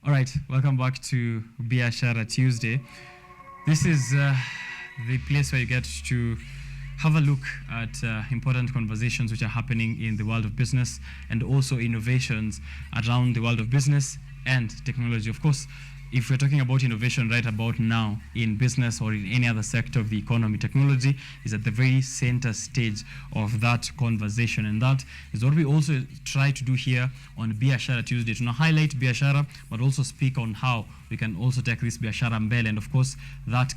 All right, welcome back to Biashara Tuesday. This is the place where you get to have a look at important conversations which are happening in the world of business and also innovations around the world of business and technology. Of course, if we're talking about innovation right about now in business or in any other sector of the economy, technology is at the very center stage of that conversation. And that is what we also try to do here on Biashara Tuesday, to not highlight Biashara, but also speak on how we can also take this Biashara mbele. And of course, that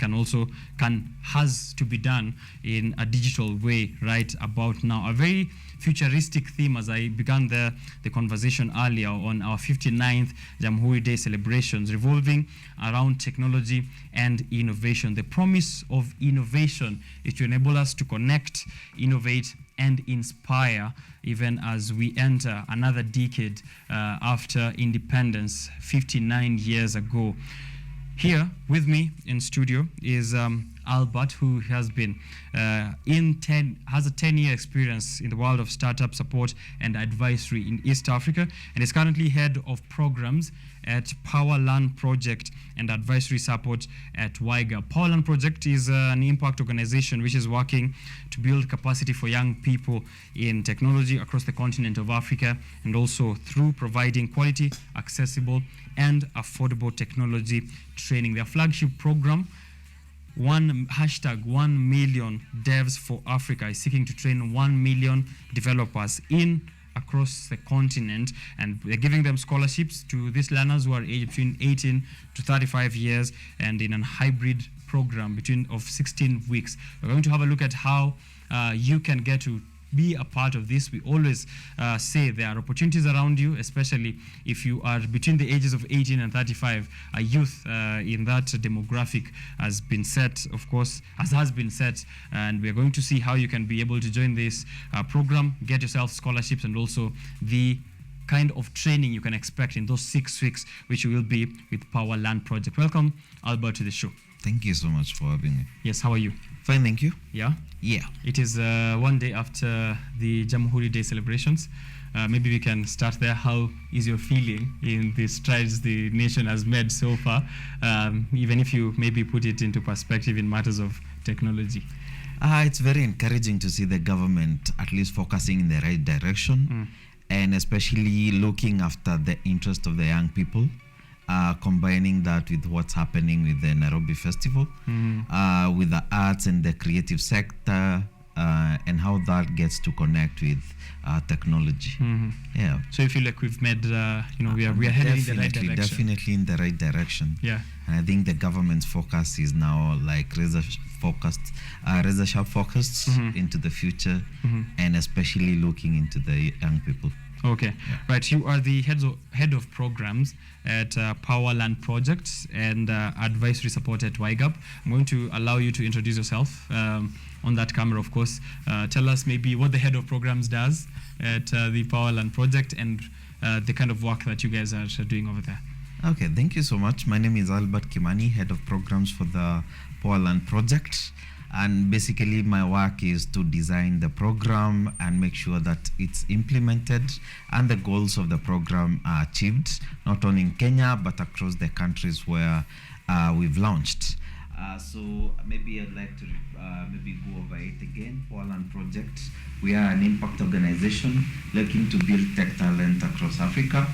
has to be done in a digital way right about now. A very futuristic theme, as I began the conversation earlier on our 59th Jamhuri Day celebrations, revolving around technology and innovation. The promise of innovation is to enable us to connect, innovate, and inspire even as we enter another decade after independence 59 years ago. Here with me in studio is Albert, who has been has a 10-year experience in the world of startup support and advisory in East Africa, and is currently head of programs at Powerland Project and advisory support at WIGA. Powerland Project is an impact organization which is working to build capacity for young people in technology across the continent of Africa, and also through providing quality, accessible, and affordable technology training. Their flagship program, #1 million devs for Africa, is seeking to train 1 million developers across the continent, and they're giving them scholarships to these learners who are aged between 18 to 35 years, and in a hybrid program of 16 weeks. We're going to have a look at how you can get to be a part of this. We always say there are opportunities around you, especially if you are between the ages of 18 and 35. A youth in that demographic has been set, of course, has been set, and we're going to see how you can be able to join this program, get yourself scholarships, and also the kind of training you can expect in those 6 weeks, which will be with Powerland Project. Welcome, Albert, to the show. Thank you so much for having me. Yes, how are you? Fine, thank you. Yeah? Yeah. It is one day after the Jamhuri Day celebrations. Maybe we can start there. How is your feeling in the strides the nation has made so far, even if you maybe put it into perspective in matters of technology? It's very encouraging to see the government at least focusing in the right direction, and especially looking after the interest of the young people. Combining that with what's happening with the Nairobi Festival, with the arts and the creative sector, and how that gets to connect with technology. Yeah. So you feel like we've made, we are heading in the right direction. Definitely in the right direction. Yeah. And I think the government's focus is now like razor sharp focused into the future, and especially looking into the young people. Okay, yeah. Right. You are the head of programs at Powerland Project and advisory support at WIGA. I'm going to allow you to introduce yourself on that camera, of course. Tell us maybe what the head of programs does at the Powerland Project and the kind of work that you guys are doing over there. Okay, thank you so much. My name is Albert Kimani, head of programs for the Powerland Project. And basically my work is to design the program and make sure that it's implemented and the goals of the program are achieved, not only in Kenya, but across the countries where we've launched. So maybe I'd like to maybe go over it again. Powerland Project, we are an impact organization looking to build tech talent across Africa,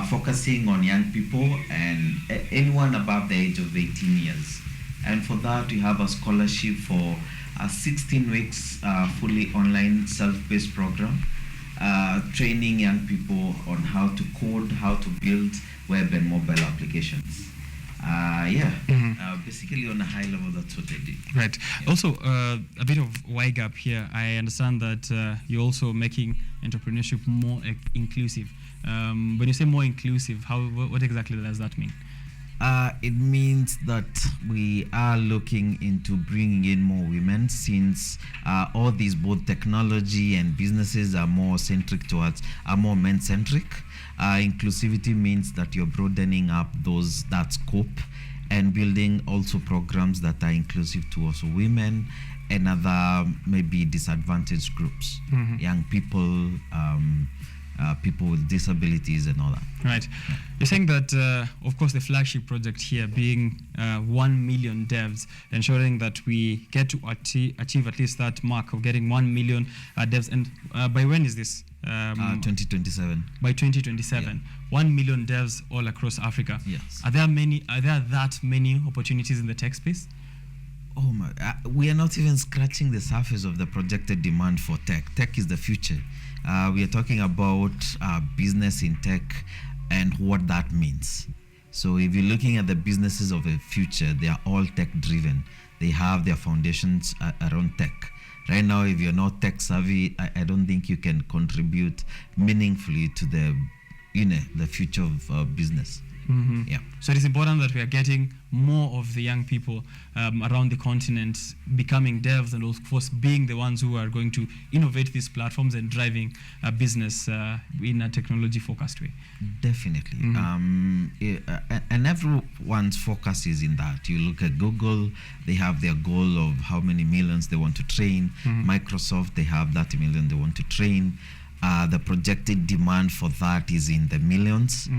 focusing on young people and anyone above the age of 18 years. And for that, we have a scholarship for a 16 weeks fully online self-paced program, training young people on how to code, how to build web and mobile applications. Basically on a high level, that's what I did. Right. Yeah. Also, a bit of YGAP here. I understand that you're also making entrepreneurship more inclusive. When you say more inclusive, what exactly does that mean? It means that we are looking into bringing in more women, since all these both technology and businesses are more men-centric. Inclusivity means that you're broadening up that scope and building also programs that are inclusive to also women and other maybe disadvantaged groups, young people, people with disabilities and all that. Right. You're saying that, of course, the flagship project here being 1 million devs, ensuring that we get to achieve at least that mark of getting 1 million devs. And by when is this? 2027. By 2027, Yeah. 1 million devs all across Africa. Yes. Are there that many opportunities in the tech space? Oh my! We are not even scratching the surface of the projected demand for tech. Tech is the future. We are talking about business in tech and what that means. So if you're looking at the businesses of the future, they are all tech driven. They have their foundations around tech. Right now, if you're not tech savvy, I don't think you can contribute meaningfully to the future of business. Mm-hmm. Yeah. So it is important that we are getting more of the young people around the continent becoming devs, and of course being the ones who are going to innovate these platforms and driving business in a technology-focused way. Definitely. Mm-hmm. And everyone's focus is in that. You look at Google, they have their goal of how many millions they want to train. Mm-hmm. Microsoft, they have 30 million they want to train. The projected demand for that is in the millions.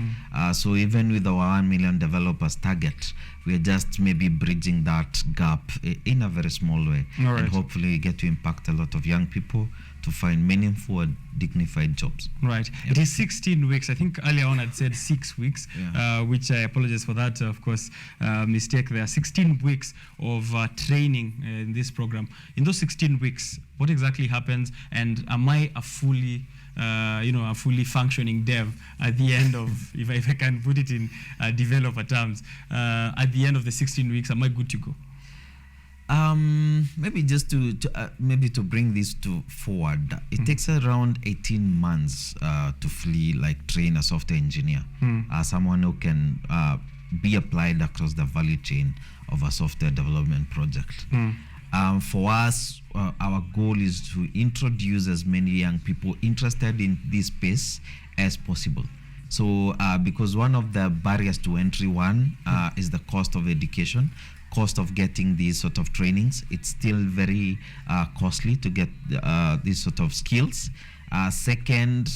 So even with our 1 million developers target, we're just maybe bridging that gap in a very small way. All right. And hopefully get to impact a lot of young people to find meaningful and dignified jobs. Right. Yep. It is 16 weeks. I think earlier on I'd said 6 weeks, Yeah. which I apologize for that, of course, mistake there. 16 weeks of training in this program. In those 16 weeks, what exactly happens, and am I a fully functioning dev at the end of, if I can put it in developer terms, at the end of the 16 weeks, am I good to go? Maybe just to bring this forward, it takes around 18 months to fully train a software engineer, someone who can be applied across the value chain of a software development project. For us, our goal is to introduce as many young people interested in this space as possible. So because one of the barriers to entry is the cost of education, cost of getting these sort of trainings. It's still very costly to get these sort of skills. Second,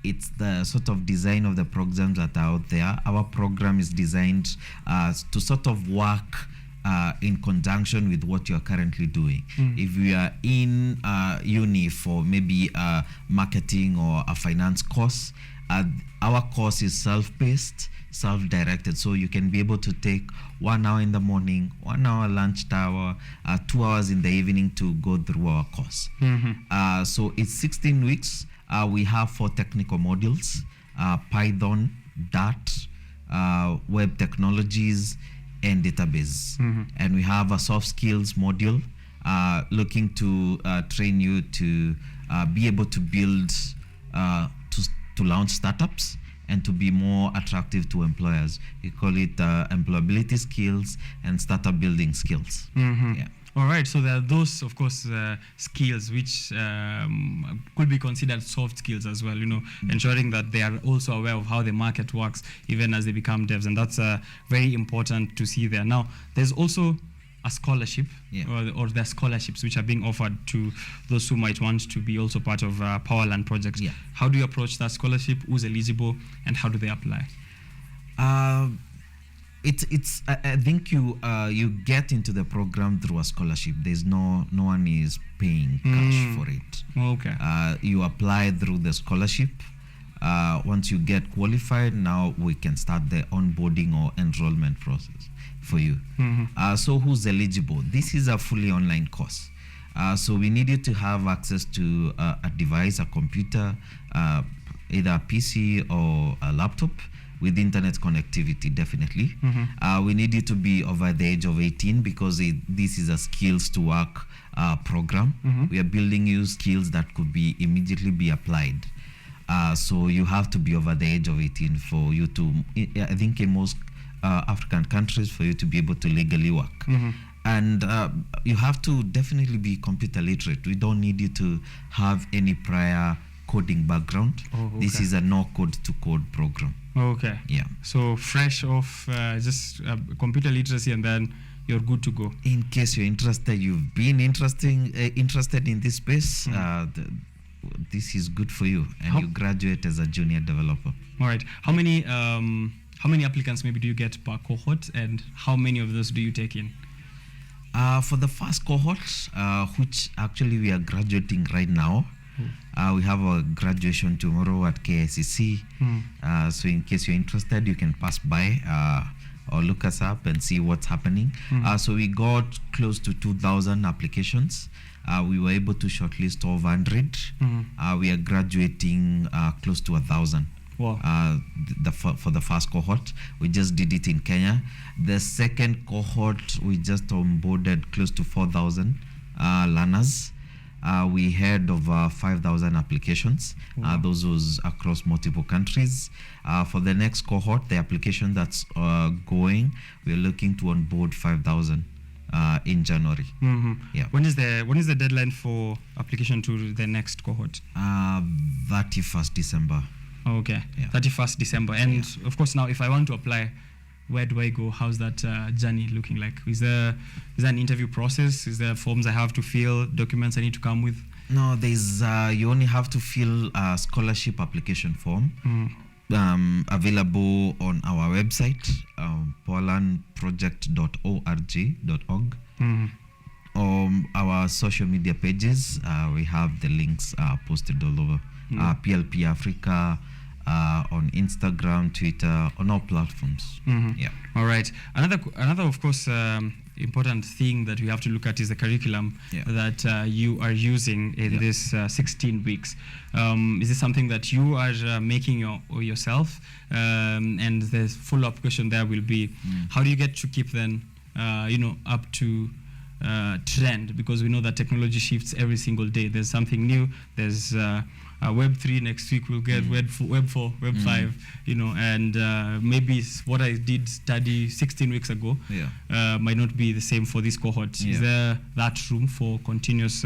it's the sort of design of the programs that are out there. Our program is designed to sort of work in conjunction with what you are currently doing. If you are in uni for maybe marketing or a finance course, our course is self-paced, self-directed, so you can be able to take 1 hour in the morning, 1 hour lunch hour, 2 hours in the evening to go through our course. So it's 16 weeks. We have 4 technical modules: Python, Dart, web technologies, and database. And we have a soft skills module looking to train you to be able to build, to launch startups and to be more attractive to employers. We call it employability skills and startup building skills. Yeah. All right, so there are those, of course, skills which could be considered soft skills as well, ensuring that they are also aware of how the market works even as they become devs, and that's very important to see there. Now, there's also a scholarship, or the scholarships which are being offered to those who might want to be also part of Powerland projects. Yeah. How do you approach that scholarship? Who's eligible, and how do they apply? It's I think you get into the program through a scholarship. There's no one is paying cash for it. Okay. You apply through the scholarship. Once you get qualified, now we can start the onboarding or enrollment process for you. So who's eligible? This is a fully online course. So we need you to have access to a device, a computer, either a PC or a laptop, with internet connectivity, definitely. We need you to be over the age of 18 because this is a skills to work program. We are building you skills that could be immediately be applied. So you have to be over the age of 18 for you to, I think in most African countries, for you to be able to legally work. And you have to definitely be computer literate. We don't need you to have any prior coding background. This is a no code to code program. Okay. Yeah. So fresh off just computer literacy, and then you're good to go. In case you're interested, you've been interested in this space, this is good for you, and How- you graduate as a junior developer. All right. How many applicants maybe do you get per cohort, and how many of those do you take in? For the first cohort, which actually we are graduating right now, we have a graduation tomorrow at KICC. So in case you're interested, you can pass by or look us up and see what's happening. So we got close to 2,000 applications. We were able to shortlist over 100. We are graduating close to 1,000. Wow. For the first cohort. We just did it in Kenya. The second cohort, we just onboarded close to 4,000 learners. We had over 5,000 applications. Those was across multiple countries. For the next cohort, the application that's going, we're looking to onboard 5,000 in January. Yeah. When is the deadline for application to the next cohort? 31st December. Okay. Yeah. 31st December. And of course, now if I want to apply, where do I go? How's that journey looking like? Is there an interview process? Is there forms I have to fill, documents I need to come with? No, there's you only have to fill a scholarship application form available on our website, polandproject.org.org. Our social media pages, we have the links posted all over. PLP Africa, on Instagram, Twitter, on all platforms. Yeah. All right. Another of course, important thing that we have to look at is the curriculum that you are using in this 16 weeks. Is this something that you are making yourself? And the follow-up question there will be, how do you get to keep then, up to trend? Because we know that technology shifts every single day. There's something new. There's Web 3 next week. We'll get Web 4, Web 5. And maybe what I did study 16 weeks ago might not be the same for this cohort. Is there that room for continuous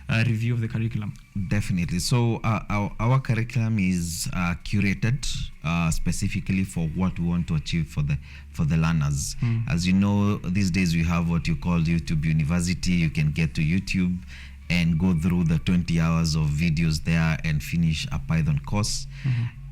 review of the curriculum? Definitely. So our curriculum is curated specifically for what we want to achieve for the learners. As you know, these days we have what you call YouTube University. You can get to YouTube and go through the 20 hours of videos there and finish a Python course.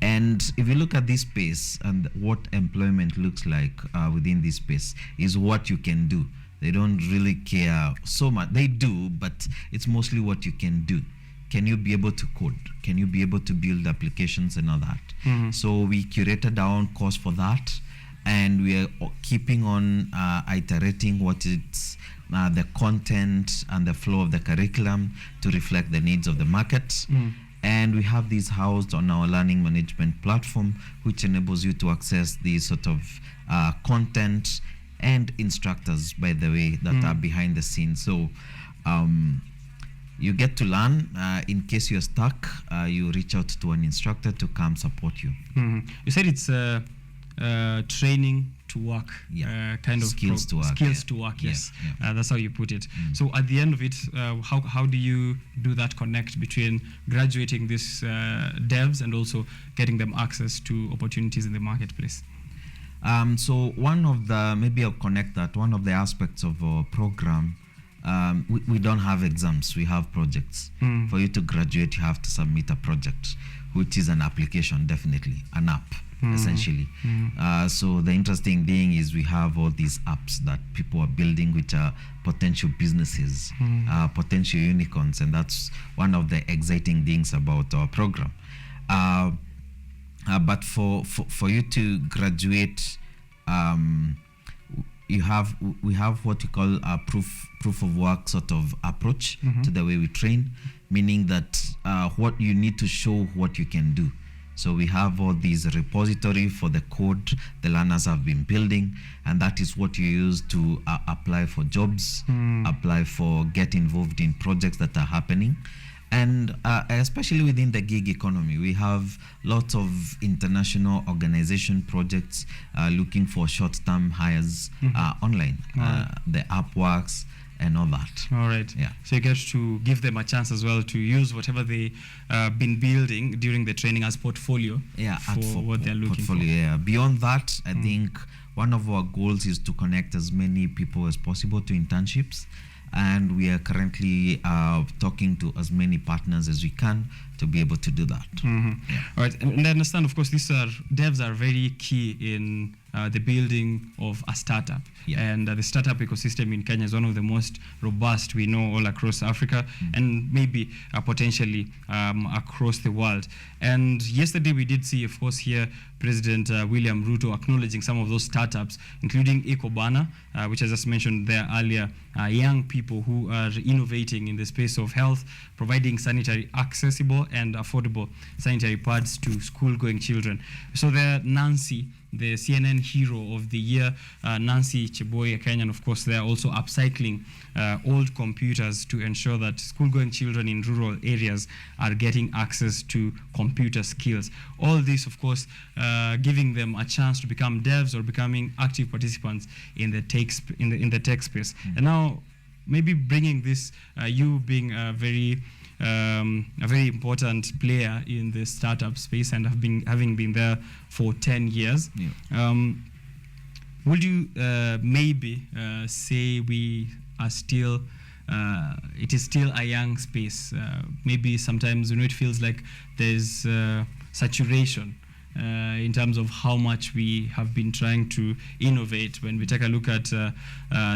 And if you look at this space and what employment looks like within this space is what you can do. They don't really care so much. They do, but it's mostly what you can do. Can you be able to code? Can you be able to build applications and all that? So we curated our own course for that, and we are keeping on iterating what it's the content and the flow of the curriculum to reflect the needs of the market. And we have these housed on our learning management platform, which enables you to access these sort of content and instructors, by the way, that are behind the scenes. So you get to learn. In case you're stuck, you reach out to an instructor to come support you. You said it's training to work, kind of skills to work. Skills to work, yes. That's how you put it. So at the end of it, how do you do that connect between graduating these devs and also getting them access to opportunities in the marketplace? So one of the, maybe I'll connect that, one of the aspects of our program, we don't have exams, we have projects. For you to graduate, you have to submit a project, which is an application, definitely, an app. Essentially. So the interesting thing is we have all these apps that people are building, which are potential businesses, potential unicorns, and that's one of the exciting things about our program. But for you to graduate, we have what we call a proof of work sort of approach to the way we train, meaning that what you need to show what you can do. So we have all these repository for the code the learners have been building, and that is what you use to apply for jobs, apply for get involved in projects that are happening. And especially within the gig economy, we have lots of international organization projects looking for short-term hires online. The app works and all that. All right. Yeah. So you get to give them a chance as well to use whatever they been building during the training as portfolio. Yeah, for what they're looking for. Yeah. Beyond that, I think one of our goals is to connect as many people as possible to internships. And we are currently talking to as many partners as we can to be able to do that. Yeah. All right, and I understand, of course, devs are very key in the building of a startup. Yeah. And the startup ecosystem in Kenya is one of the most robust we know all across Africa, and maybe potentially across the world. And yesterday we did see, of course, here President William Ruto acknowledging some of those startups, including Ecobana, which I just mentioned there earlier, young people who are innovating in the space of health, providing sanitary, accessible and affordable sanitary pads to school-going children. So there, Nancy, the CNN hero of the year, Nancy Cheboy, a Kenyan, of course, they're also upcycling old computers to ensure that school-going children in rural areas are getting access to computer skills. All this, of course, giving them a chance to become devs or becoming active participants in the tech space. And now, maybe bringing this, you being a very important player in the startup space and having been there for 10 years. Yeah. Would you maybe say we are still, it is still a young space? Maybe sometimes it feels like there's saturation in terms of how much we have been trying to innovate. When we take a look at,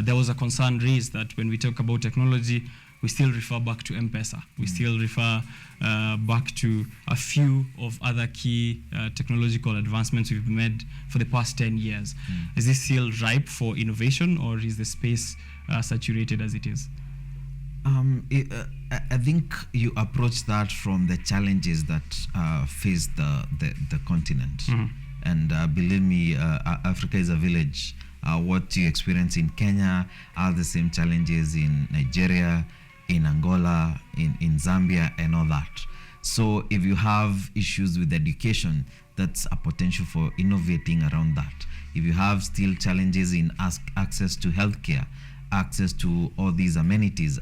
there was a concern raised that when we talk about technology, we still refer back to M-Pesa. We still refer back to a few of other key technological advancements we've made for the past 10 years. Is this still ripe for innovation, or is the space saturated as it is? I think you approach that from the challenges that face the continent. And believe me, Africa is a village. What you experience in Kenya are the same challenges in Nigeria, in Angola, in Zambia, and all that. So if you have issues with education, that's a potential for innovating around that. If you have still challenges in access to healthcare, access to all these amenities,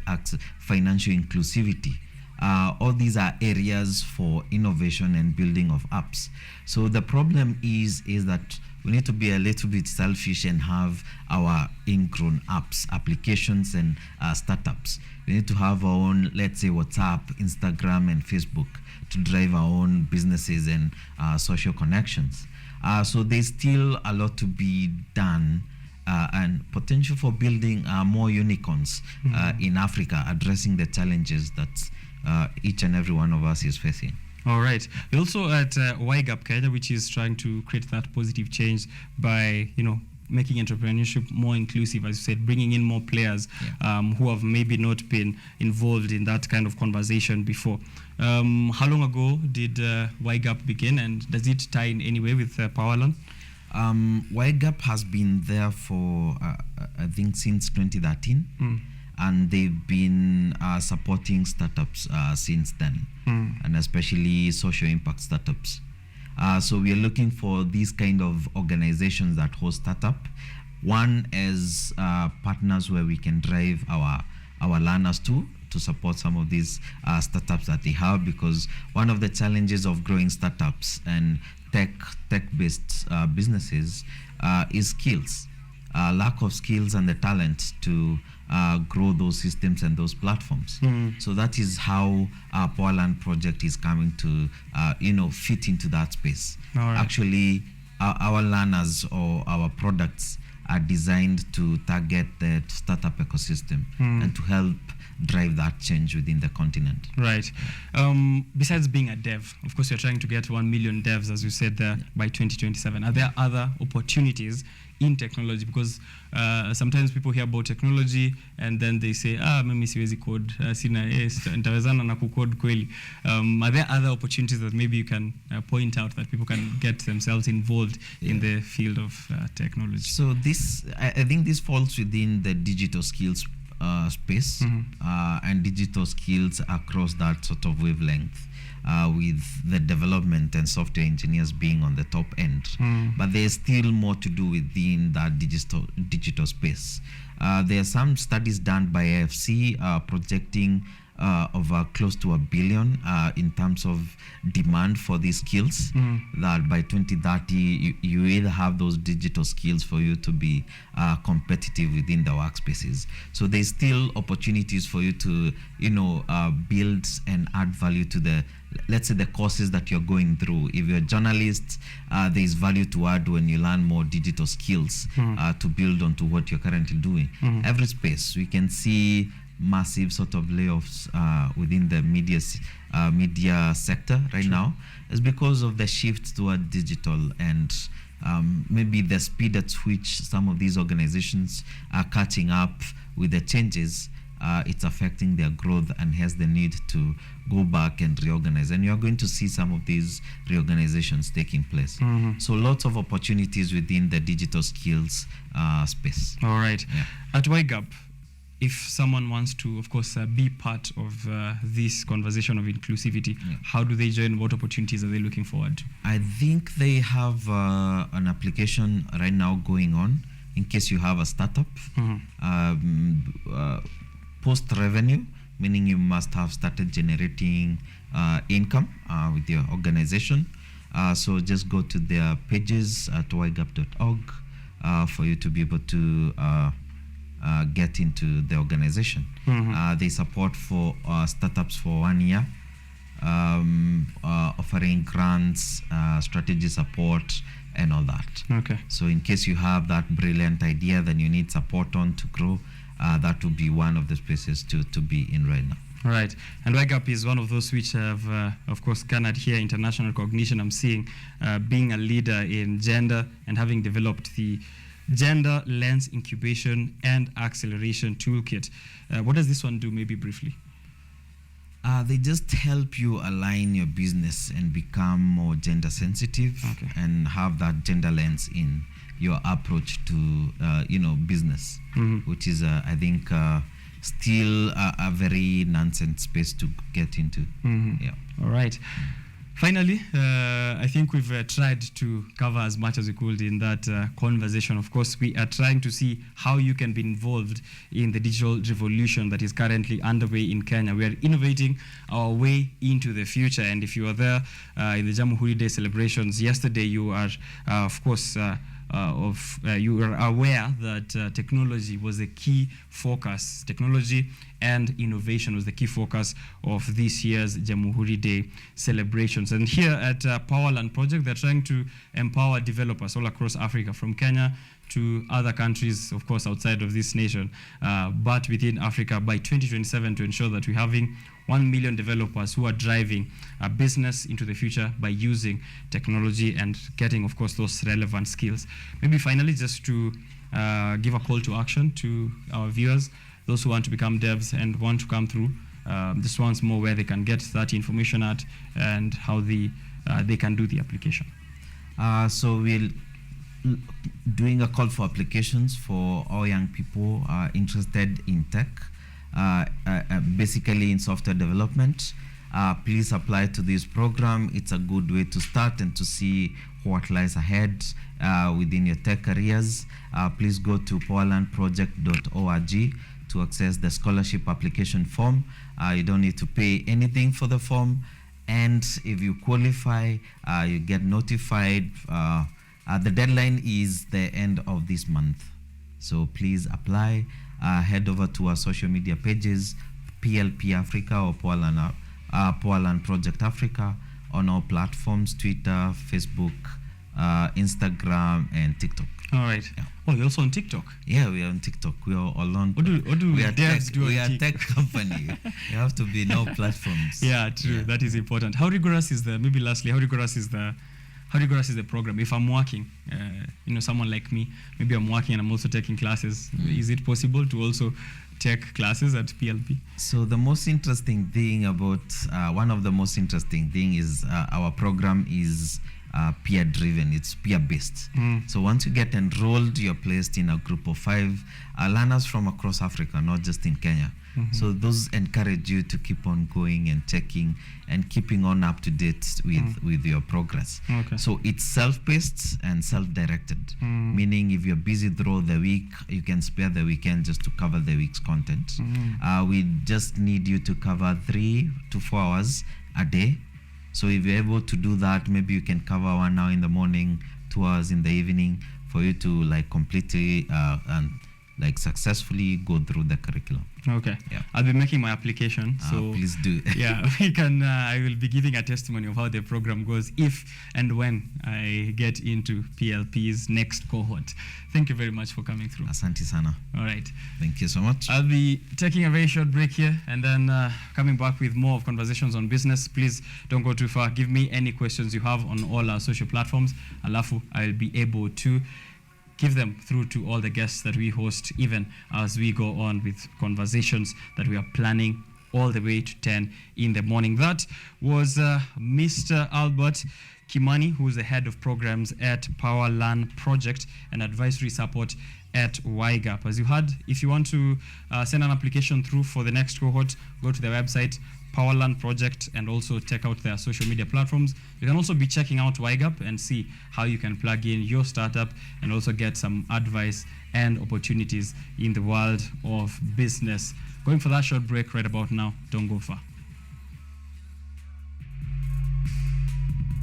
financial inclusivity, all these are areas for innovation and building of apps. So the problem is that we need to be a little bit selfish and have our ingrown apps, applications, and startups. We need to have our own, let's say, WhatsApp, Instagram, and Facebook to drive our own businesses and social connections. So there's still a lot to be done, and potential for building more unicorns in Africa, addressing the challenges that each and every one of us is facing. All right. We're also at YGAP Kenya, which is trying to create that positive change by, making entrepreneurship more inclusive, as you said, bringing in more players who have maybe not been involved in that kind of conversation before. How long ago did YGAP begin, and does it tie in any way with Powerland? YGAP has been there for, I think, since 2013. And they've been supporting startups since then, and especially social impact startups. So we are looking for these kind of organizations that host startup. One is partners where we can drive our learners to support some of these startups that they have, because one of the challenges of growing startups and tech-based businesses is skills. Lack of skills and the talent to grow those systems and those platforms. So that is how our Powerland project is coming to, fit into that space. Right. Actually, our learners or our products are designed to target the startup ecosystem and to help drive that change within the continent. Right. Besides being a dev, of course, you're trying to get 1 million devs, as you said there, by 2027. Are there other opportunities in technology? Because sometimes people hear about technology and then they say, mimi siwezi code, nitawezana na kucode kweli. Are there other opportunities that maybe you can point out that people can get themselves involved in the field of technology? So I think this falls within the digital skills space, and digital skills across that sort of wavelength, with the development and software engineers being on the top end. But there's still more to do within that digital space. There are some studies done by AFC projecting over close to 1 billion in terms of demand for these skills, that by 2030 you either have those digital skills for you to be competitive within the workspaces. So there's still opportunities for you to build and add value to the let's say the courses that you're going through. If you're a journalist, there is value to add when you learn more digital skills to build onto what you're currently doing. Every space, we can see massive sort of layoffs within the media sector right now. Is because of the shift toward digital and maybe the speed at which some of these organizations are catching up with the changes. It's affecting their growth and has the need to go back and reorganize. And you're going to see some of these reorganizations taking place. So lots of opportunities within the digital skills space. All right. Yeah. At YGAP, if someone wants to, of course, be part of this conversation of inclusivity, how do they join? What opportunities are they looking forward to? I think they have an application right now going on in case you have a startup. Post-revenue, meaning you must have started generating income with your organization. So just go to their pages at ygap.org for you to be able to get into the organization. They support for startups for 1 year, offering grants, strategy support, and all that. Okay. So in case you have that brilliant idea that you need support on to grow, that would be one of the places to be in right now. Right. And YGAP is one of those which have, of course, garnered here international recognition. I'm seeing being a leader in gender and having developed the Gender Lens Incubation and Acceleration Toolkit. What does this one do, maybe briefly? They just help you align your business and become more gender sensitive and have that gender lens in your approach to business, which is I think still a very nascent space to get into. Yeah. All right. Finally, I think we've tried to cover as much as we could in that conversation. Of course, we are trying to see how you can be involved in the digital revolution that is currently underway in Kenya. We are innovating our way into the future. And if you are there in the Jamhuri Day celebrations yesterday, you are, of course, you are aware that technology was the key focus. Technology and innovation was the key focus of this year's Jamhuri Day celebrations. And here at Powerland Project, they're trying to empower developers all across Africa, from Kenya to other countries, of course, outside of this nation, but within Africa by 2027, to ensure that we're having 1 million developers who are driving a business into the future by using technology and getting, of course, those relevant skills. Maybe finally, just to give a call to action to our viewers, those who want to become devs and want to come through, just once more where they can get that information at and how they can do the application. So we'll doing a call for applications for all young people interested in tech, basically in software development. Please apply to this program. It's a good way to start and to see what lies ahead within your tech careers. Please go to powerlandproject.org to access the scholarship application form. You don't need to pay anything for the form, and if you qualify, you get notified. The deadline is the end of this month, so please apply. Head over to our social media pages, PLP Africa or Powerland Project Africa, on all platforms: Twitter, Facebook, Instagram, and TikTok. All right. Yeah. Oh, you're also on TikTok? Yeah, we are on TikTok. We are all on. What do we are devs do? We are a tech company. You have to be in all platforms. Yeah, true. Yeah. That is important. How rigorous is the? Maybe lastly, how rigorous is the program? If I'm working, someone like me, maybe I'm working and I'm also taking classes. Is it possible to also take classes at PLP? So the most interesting thing about one of the most interesting thing is our program is peer driven. It's peer based. So once you get enrolled, you're placed in a group of 5 learners from across Africa, not just in Kenya. So those encourage you to keep on going and checking and keeping on up to date with your progress. Okay. So it's self-paced and self-directed, meaning if you're busy throughout the week, you can spare the weekend just to cover the week's content. We just need you to cover 3 to 4 hours a day. So if you're able to do that, maybe you can cover 1 hour in the morning, 2 hours in the evening, for you to like completely and like successfully go through the curriculum. Okay. Yeah. I'll be making my application. So Please do. yeah, we can. I will be giving a testimony of how the program goes if and when I get into PLP's next cohort. Thank you very much for coming through. Asante sana. All right. Thank you so much. I'll be taking a very short break here and then coming back with more of conversations on business. Please don't go too far. Give me any questions you have on all our social platforms. Alafu, I'll be able to give them through to all the guests that we host, even as we go on with conversations that we are planning all the way to 10 in the morning. That was Mr. Albert Kimani, who is the head of programs at Power Learn Project and advisory support at YGAP. As you heard, if you want to send an application through for the next cohort, go to their website, Power Learn Project, and also check out their social media platforms. You can also be checking out YGAP and see how you can plug in your startup and also get some advice and opportunities in the world of business. Going for that short break right about now. Don't go far.